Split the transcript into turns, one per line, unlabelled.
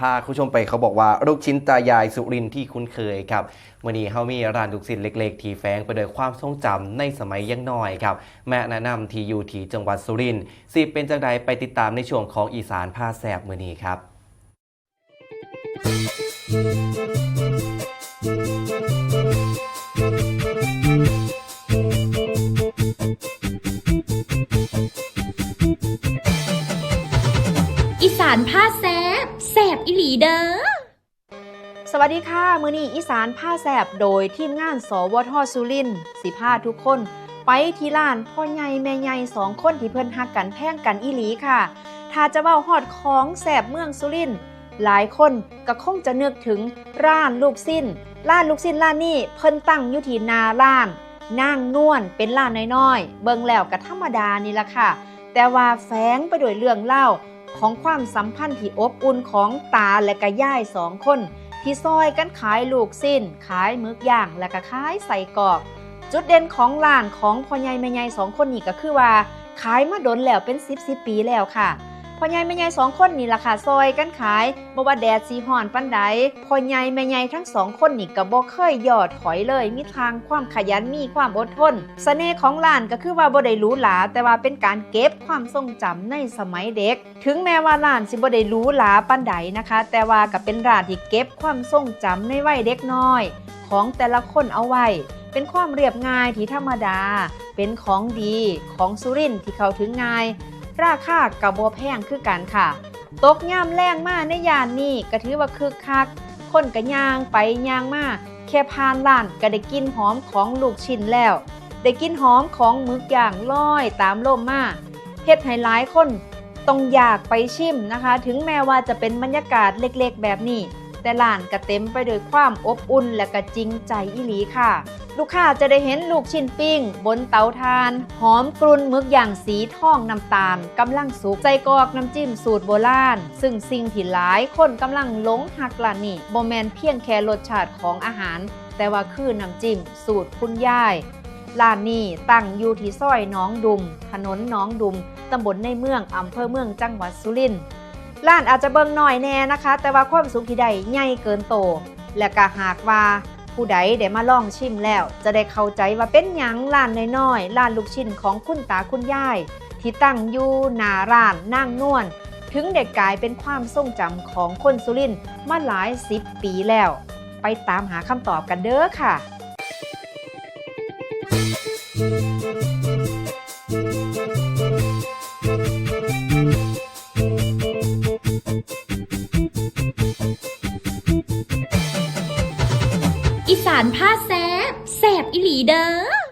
าคุณชมไปเขาบอกว่าลูกชิ้นตายายสุรินทร์ที่คุ้นเคยครับวันนี้เขามีร้านลูกชิ้นเล็กๆที่แฝงไปด้วยความทรงจำในสมัยยังน้อยครับแม่แนะนำที่อยู่ที่จังหวัดสุรินทร์สิเป็นจังใดไปติดตามในช่วงของอีสานผ้าแสบมื้อนี้ครับ
อีสานผ้าแซบแซบอีหลีเด้อ
สวัสดีค่ะมื้อนี้อีสานผ้าแสบโดยทีมงานสวท.สุรินทร์สิพาทุกคนไปที่ร้านพ่อใหญ่แม่ใหญ่สองคนที่เพิ่นฮักกันแพงกันอีหลีค่ะถ้าจะเว้าฮอดของแสบเมืองสุรินทร์หลายคนก็คงจะนึกถึงร้านลูกชิ้นร้านนี้เพิ่นตั้งอยู่ที่หน้าร้านนางนวลเป็นร้านน้อยๆเบิ่งแล้วก็ธรรมดานี่ล่ะค่ะแต่ว่าแฝงไปด้วยเรื่องเล่าของความสัมพันธ์ที่อบอุ่นของตาและก็ย่ายสองคนที่ซอยกันขายลูกชิ้นขายหมึกย่างและก็ขายใส่กรอกจุดเด่นของร้านของพ่อใหญ่แม่ใหญ่สองคนนี้ก็คือว่าขายมาดนแล้วเป็น10ปีแล้วค่ะพ่อใหญ่แม่ใหญ่สองคนนี่ล่ะค่ะซอยกันขายบ่ว่าแดดสิร้อนปานใดพ่อใหญ่แม่ใหญ่ทั้งสองคนนี่ก็บ่เคยย่อถอยเลยมีทางความขยันมีความอดทนเสน่ห์ของร้านก็คือว่าบ่ได้หรูหราแต่ว่าเป็นการเก็บความทรงจำในสมัยเด็กถึงแม้ว่าร้านสิบ่ได้หรูหราปานใดนะคะแต่ว่าก็เป็นร้านที่เก็บความทรงจำในวัยเด็กน้อยของแต่ละคนเอาไว้เป็นความเรียบง่ายที่ธรรมดาเป็นของดีของสุรินทร์ที่เข้าถึงง่ายราคาก็บ่แพงคือกันค่ะตกย่ำแรงมาในย่านนี้ก็ถือว่าคึกคักคนก็ย่างไปย่างมาแค่ผ่านร้านก็ได้กลิ่นหอมของลูกชิ้นแล้วได้กลิ่นหอมของหมึกย่างลอยตามลมมาเฮ็ดให้หลายคนต้องอยากไปชิมนะคะถึงแม้ว่าจะเป็นบรรยากาศเล็กๆแบบนี้แต่ร้านก็เต็มไปด้วยความอบอุ่นและก็จริงใจอีหลีค่ะลูกค้าจะได้เห็นลูกชิ้นปิ้งบนเตาถ่านหอมกรุ่นหมึกอย่างสีทองน้ำตาลกำลังสุกใส่กรอกน้ำจิ้มสูตรโบราณซึ่งสิ่งที่หลายคนกำลังหลงหักร้านนี้บ่แม่นเพียงแค่รสชาติของอาหารแต่ว่าคือน้ำจิ้มสูตรคุณยายร้านนี้ตั้งอยู่ที่ซอยหนองดุมถนนหนองดุมตำบลในเมืองอำเภอเมืองจังหวัดสุรินทร์ร้านอาจจะเบิ่งน้อยแน่นะคะแต่ว่าความสุขที่ได้ใหญ่เกินโตและก็หากว่าผู้ใดได้มาลองชิมแล้วจะได้เข้าใจว่าเป็นหยังร้านน้อยๆร้านลูกชิ้นของคุณตาคุณยายที่ตั้งอยู่หน้าร้านนางนวลถึงได้กลายเป็นความทรงจำของคนสุรินทร์มาหลาย10ปีแล้วไปตามหาคำตอบกันเด้อค่ะ
อีสานผ้าแซบแซบอีหลีเด้อ